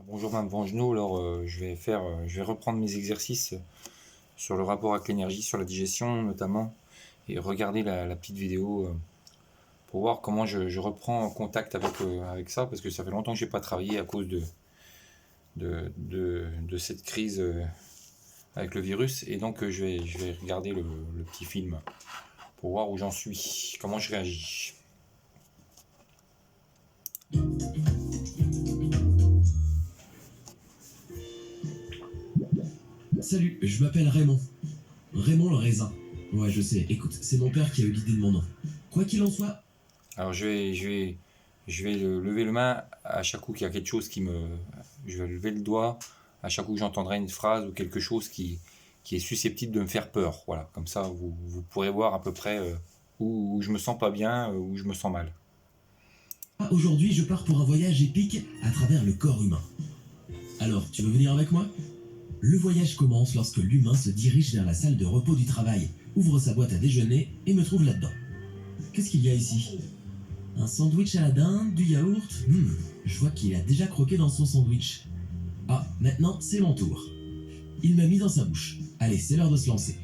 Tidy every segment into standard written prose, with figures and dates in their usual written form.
Bonjour Mme Vangenot, alors je vais reprendre mes exercices sur le rapport avec l'énergie, sur la digestion notamment, et regarder la petite vidéo pour voir comment je reprends contact avec ça, parce que ça fait longtemps que j'ai pas travaillé à cause de cette crise avec le virus, et donc je vais regarder le petit film pour voir où j'en suis, comment je réagis. Salut, je m'appelle Raymond. Raymond le raisin. Ouais, je sais. Écoute, c'est mon père qui a eu l'idée de mon nom. Quoi qu'il en soit, Alors je vais lever le main à chaque coup qu'il y a quelque chose je vais lever le doigt à chaque coup que j'entendrai une phrase ou quelque chose qui est susceptible de me faire peur. Voilà, comme ça vous pourrez voir à peu près où je me sens pas bien, où je me sens mal. aujourd'hui, je pars pour un voyage épique à travers le corps humain. Alors, tu veux venir avec moi? Le voyage commence lorsque l'humain se dirige vers la salle de repos du travail, ouvre sa boîte à déjeuner et me trouve là-dedans. Qu'est-ce qu'il y a ici? Un sandwich à la dinde, du yaourt. Je vois qu'il a déjà croqué dans son sandwich. Ah, maintenant, c'est mon tour. Il m'a mis dans sa bouche. Allez, c'est l'heure de se lancer.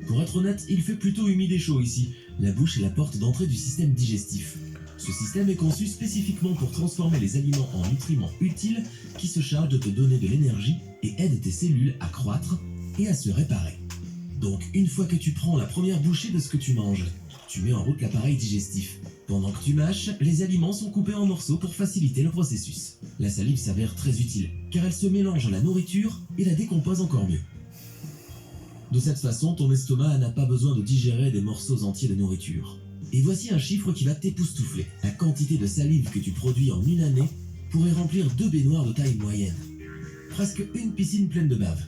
Pour être honnête, il fait plutôt humide et chaud ici. La bouche est la porte d'entrée du système digestif. Ce système est conçu spécifiquement pour transformer les aliments en nutriments utiles qui se chargent de te donner de l'énergie et aident tes cellules à croître et à se réparer. Donc, une fois que tu prends la première bouchée de ce que tu manges, tu mets en route l'appareil digestif. Pendant que tu mâches, les aliments sont coupés en morceaux pour faciliter le processus. La salive s'avère très utile, car elle se mélange à la nourriture et la décompose encore mieux. De cette façon, ton estomac n'a pas besoin de digérer des morceaux entiers de nourriture. Et voici un chiffre qui va t'époustoufler. La quantité de salive que tu produis en une année pourrait remplir 2 baignoires de taille moyenne. Presque une piscine pleine de bave.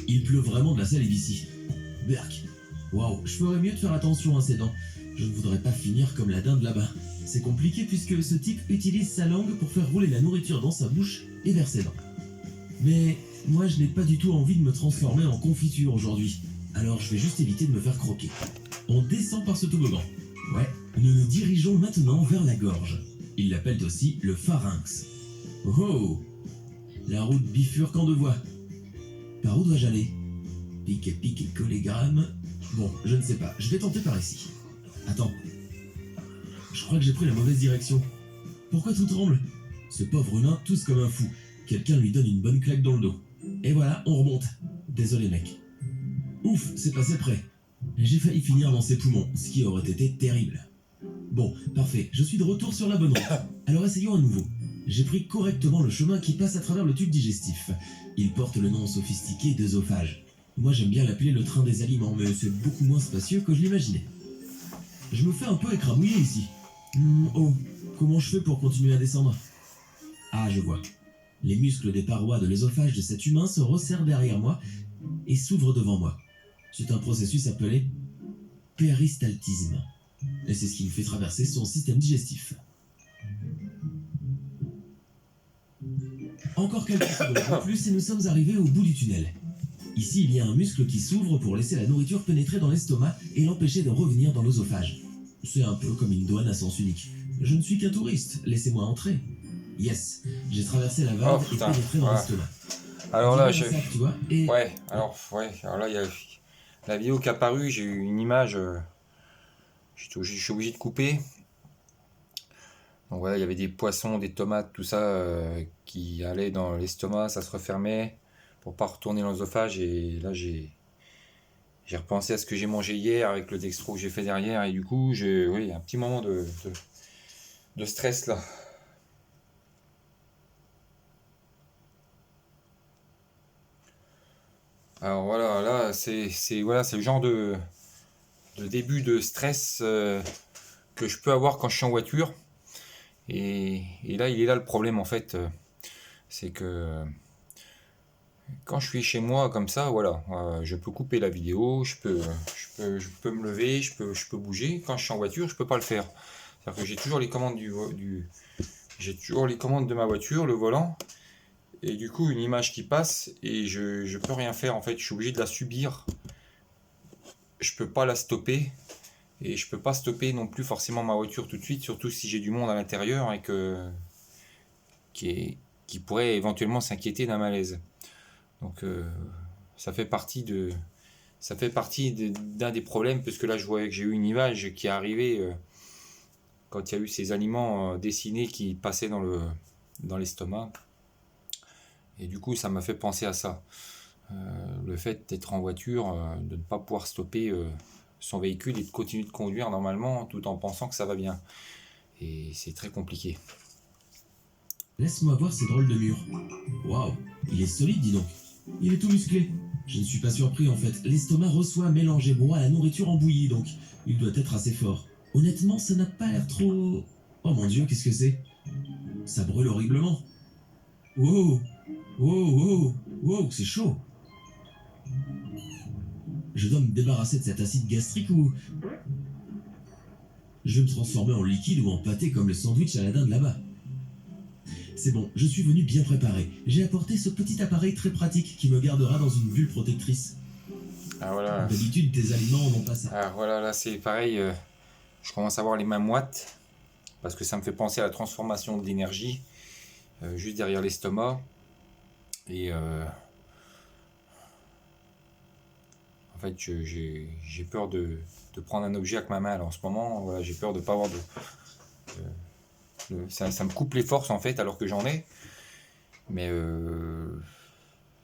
Il pleut vraiment de la salive ici. Berk. Waouh, je ferais mieux de faire attention à ses dents. Je ne voudrais pas finir comme la dinde là-bas. C'est compliqué puisque ce type utilise sa langue pour faire rouler la nourriture dans sa bouche et vers ses dents. Mais moi, je n'ai pas du tout envie de me transformer en confiture aujourd'hui. Alors je vais juste éviter de me faire croquer. On descend par ce toboggan. Ouais, nous nous dirigeons maintenant vers la gorge. Ils l'appellent aussi le pharynx. Oh, la route bifurque en deux voies. Par où dois-je aller? Pique, pique, collégramme. Bon, je ne sais pas. Je vais tenter par ici. Attends. Je crois que j'ai pris la mauvaise direction. Pourquoi tout tremble? Ce pauvre humain tousse comme un fou. Quelqu'un lui donne une bonne claque dans le dos. Et voilà, on remonte. Désolé mec. Ouf, c'est passé près. J'ai failli finir dans ses poumons, ce qui aurait été terrible. Bon, parfait, je suis de retour sur la bonne route. Alors essayons à nouveau. J'ai pris correctement le chemin qui passe à travers le tube digestif. Il porte le nom sophistiqué d'œsophage. Moi j'aime bien l'appeler le train des aliments, mais c'est beaucoup moins spacieux que je l'imaginais. Je me fais un peu écrabouiller ici. Oh, comment je fais pour continuer à descendre? Ah, je vois. Les muscles des parois de l'œsophage de cet humain se resserrent derrière moi et s'ouvrent devant moi. C'est un processus appelé péristaltisme. Et c'est ce qui me fait traverser son système digestif. Encore quelques secondes de plus et nous sommes arrivés au bout du tunnel. Ici, il y a un muscle qui s'ouvre pour laisser la nourriture pénétrer dans l'estomac et l'empêcher de revenir dans l'œsophage. C'est un peu comme une douane à sens unique. Je ne suis qu'un touriste, laissez-moi entrer. Yes, j'ai traversé la valve et pénétré dans l'estomac. Alors là, tu vois, et... ouais, alors là, il y a la vidéo qui est apparue, j'ai eu une image, je suis obligé de couper. Donc voilà, il y avait des poissons, des tomates, tout ça qui allaient dans l'estomac, ça se refermait pour pas retourner dans l'œsophage. Et là, j'ai repensé à ce que j'ai mangé hier avec le dextro que j'ai fait derrière. Et du coup, oui, un petit moment de stress là. Alors voilà, là, voilà, c'est le genre de début de stress que je peux avoir quand je suis en voiture. Et là, il est là le problème en fait. C'est que quand je suis chez moi comme ça, voilà, je peux couper la vidéo, je peux me lever, je peux bouger. Quand je suis en voiture, je peux pas le faire. C'est-à-dire que j'ai toujours les commandes j'ai toujours les commandes de ma voiture, le volant, et du coup une image qui passe et je peux rien faire en fait. Je suis obligé de la subir. Je peux pas la stopper et je peux pas stopper non plus forcément ma voiture tout de suite, surtout si j'ai du monde à l'intérieur et que qui est qui pourraient éventuellement s'inquiéter d'un malaise. Donc ça fait partie d'un des problèmes, parce que là je voyais que j'ai eu une image qui est arrivée quand il y a eu ces aliments dessinés qui passaient dans l'estomac. Et du coup ça m'a fait penser à ça. Le fait d'être en voiture, de ne pas pouvoir stopper son véhicule et de continuer de conduire normalement tout en pensant que ça va bien. Et c'est très compliqué. Laisse-moi voir ces drôles de murs. Waouh, il est solide, dis donc. Il est tout musclé. Je ne suis pas surpris en fait. L'estomac reçoit mélange et broie la nourriture en bouillie, donc il doit être assez fort. Honnêtement, ça n'a pas l'air trop... Oh mon dieu, qu'est-ce que c'est? Ça brûle horriblement. Wow, wow, wow, wow, c'est chaud. Je dois me débarrasser de cet acide gastrique ou... Je vais me transformer en liquide ou en pâté comme le sandwich à la dinde là-bas. C'est bon, je suis venu bien préparé. J'ai apporté ce petit appareil très pratique qui me gardera dans une bulle protectrice. Ah voilà. D'habitude, tes aliments n'ont pas ça. Ah voilà, là c'est pareil. Je commence à avoir les mains moites parce que ça me fait penser à la transformation de l'énergie juste derrière l'estomac. Et en fait, j'ai peur de prendre un objet avec ma main. Alors, en ce moment, voilà, j'ai peur de ne pas avoir ça me coupe les forces en fait, alors que j'en ai. Mais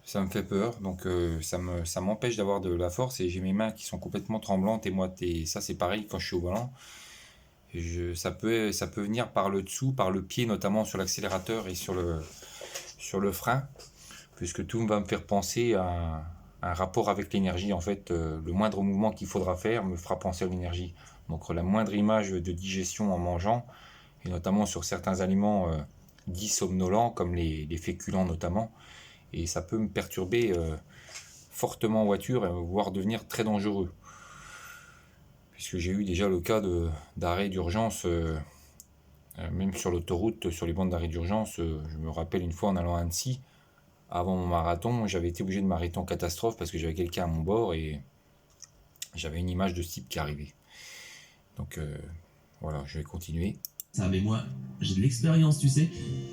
ça me fait peur. Donc, ça m'empêche d'avoir de la force. Et j'ai mes mains qui sont complètement tremblantes et moites. Et ça, c'est pareil quand je suis au volant. Ça peut venir par le dessous, par le pied, notamment sur l'accélérateur et sur le frein. Puisque tout va me faire penser à un rapport avec l'énergie. En fait, le moindre mouvement qu'il faudra faire me fera penser à l'énergie. Donc la moindre image de digestion en mangeant, et notamment sur certains aliments dits somnolents, comme les féculents notamment, et ça peut me perturber fortement en voiture, voire devenir très dangereux. Puisque j'ai eu déjà le cas d'arrêt d'urgence, même sur l'autoroute, sur les bandes d'arrêt d'urgence. Je me rappelle une fois en allant à Annecy, avant mon marathon, j'avais été obligé de m'arrêter en catastrophe parce que j'avais quelqu'un à mon bord et j'avais une image de ce type qui arrivait. Donc voilà, je vais continuer. Ça, mais moi, j'ai de l'expérience, tu sais.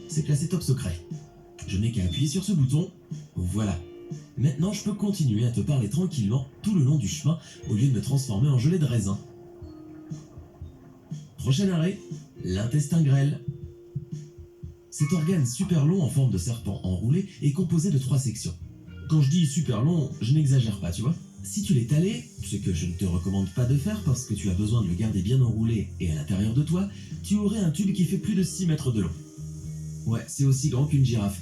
C'est classé top secret. Je n'ai qu'à appuyer sur ce bouton. Voilà. Maintenant, je peux continuer à te parler tranquillement tout le long du chemin au lieu de me transformer en gelée de raisin. Prochain arrêt, l'intestin grêle. Cet organe super long en forme de serpent enroulé est composé de 3 sections. Quand je dis super long, je n'exagère pas, tu vois. Si tu l'es talé, ce que je ne te recommande pas de faire parce que tu as besoin de le garder bien enroulé et à l'intérieur de toi, tu aurais un tube qui fait plus de 6 mètres de long. Ouais, c'est aussi grand qu'une girafe.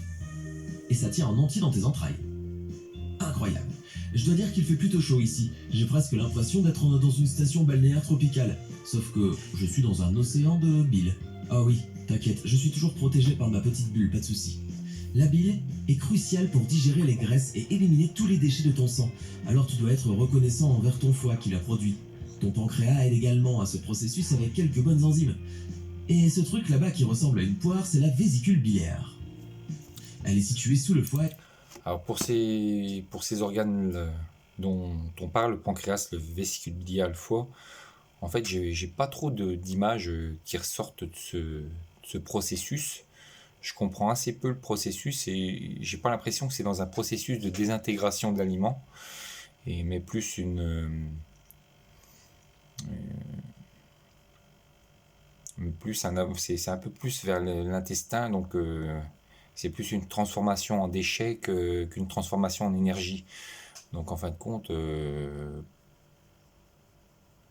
Et ça tient en entier dans tes entrailles. Incroyable. Je dois dire qu'il fait plutôt chaud ici. J'ai presque l'impression d'être dans une station balnéaire tropicale. Sauf que je suis dans un océan de bile. Ah oui, t'inquiète, je suis toujours protégé par ma petite bulle, pas de souci. La bile est cruciale pour digérer les graisses et éliminer tous les déchets de ton sang. Alors tu dois être reconnaissant envers ton foie qui la produit. Ton pancréas aide également à ce processus avec quelques bonnes enzymes. Et ce truc là-bas qui ressemble à une poire, c'est la vésicule biliaire. Elle est située sous le foie. Alors pour ces organes dont on parle, le pancréas, le vésicule biliaire, le foie, en fait j'ai pas trop d'images qui ressortent de ce processus. Je comprends assez peu le processus et j'ai pas l'impression que c'est dans un processus de désintégration de l'aliment, mais plus c'est un peu plus vers l'intestin, donc c'est plus une transformation en déchets qu'une transformation en énergie. Donc en fin de compte,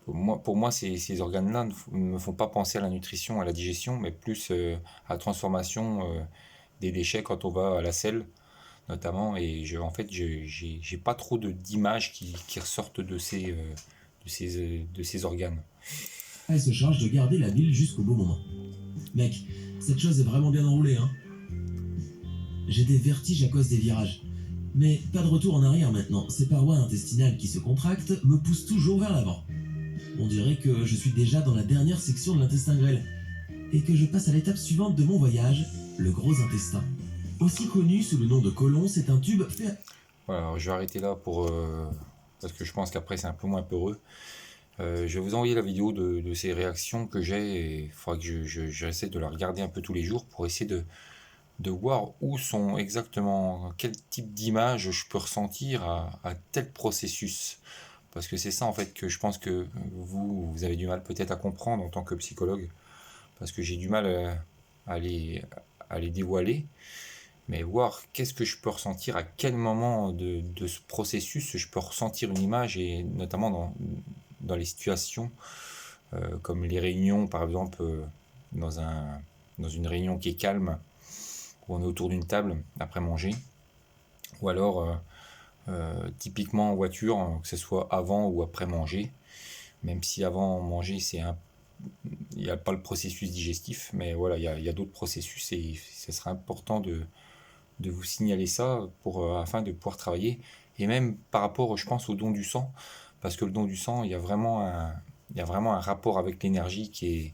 pour moi ces organes-là ne me font pas penser à la nutrition, à la digestion, mais plus à la transformation des déchets quand on va à la selle, notamment. Et en fait, j'ai pas trop d'images qui ressortent de ces organes. Elle se charge de garder la bile jusqu'au bon moment. Mec, cette chose est vraiment bien enroulée, hein. J'ai des vertiges à cause des virages. Mais pas de retour en arrière maintenant. Ces parois intestinales qui se contractent me poussent toujours vers l'avant. On dirait que je suis déjà dans la dernière section de l'intestin grêle. Et que je passe à l'étape suivante de mon voyage, le gros intestin. Aussi connu sous le nom de côlon, c'est un tube fait... Voilà, alors je vais arrêter là parce que je pense qu'après c'est un peu moins peureux. Je vais vous envoyer la vidéo de ces réactions que j'ai et il faudra que j'essaie de la regarder un peu tous les jours pour essayer de voir où sont exactement, quel type d'image je peux ressentir à tel processus. Parce que c'est ça en fait que je pense que vous avez du mal peut-être à comprendre en tant que psychologue, parce que j'ai du mal à les, à les dévoiler, mais voir qu'est-ce que je peux ressentir, à quel moment de ce processus je peux ressentir une image, et notamment dans les situations comme les réunions, par exemple, dans une réunion qui est calme, où on est autour d'une table après manger, ou alors typiquement en voiture, que ce soit avant ou après manger, même si avant manger, il n'y a pas le processus digestif, mais voilà, il y a d'autres processus, et ce serait important de vous signaler ça afin de pouvoir travailler, et même par rapport, je pense, au don du sang, parce que le don du sang, il y a vraiment un rapport avec l'énergie qui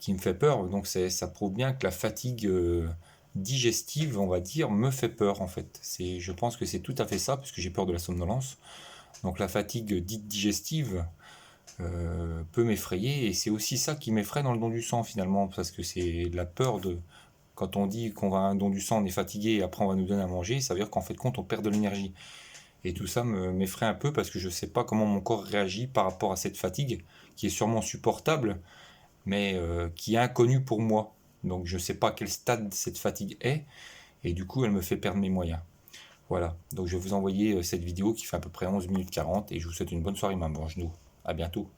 me fait peur. Donc ça prouve bien que la fatigue digestive, on va dire, me fait peur en fait. Je pense que c'est tout à fait ça, parce que j'ai peur de la somnolence. Donc la fatigue dite digestive peut m'effrayer, et c'est aussi ça qui m'effraie dans le don du sang finalement, parce que c'est la peur de... Quand on dit qu'on va à un don du sang, on est fatigué, et après on va nous donner à manger, ça veut dire qu'en fait compte, on perd de l'énergie. Et tout ça m'effraie un peu, parce que je ne sais pas comment mon corps réagit par rapport à cette fatigue, qui est sûrement supportable, mais qui est inconnue pour moi. Donc je ne sais pas à quel stade cette fatigue est, et du coup elle me fait perdre mes moyens. Voilà, donc je vais vous envoyer cette vidéo qui fait à peu près 11 minutes 40, et je vous souhaite une bonne soirée, maman genou. À bientôt.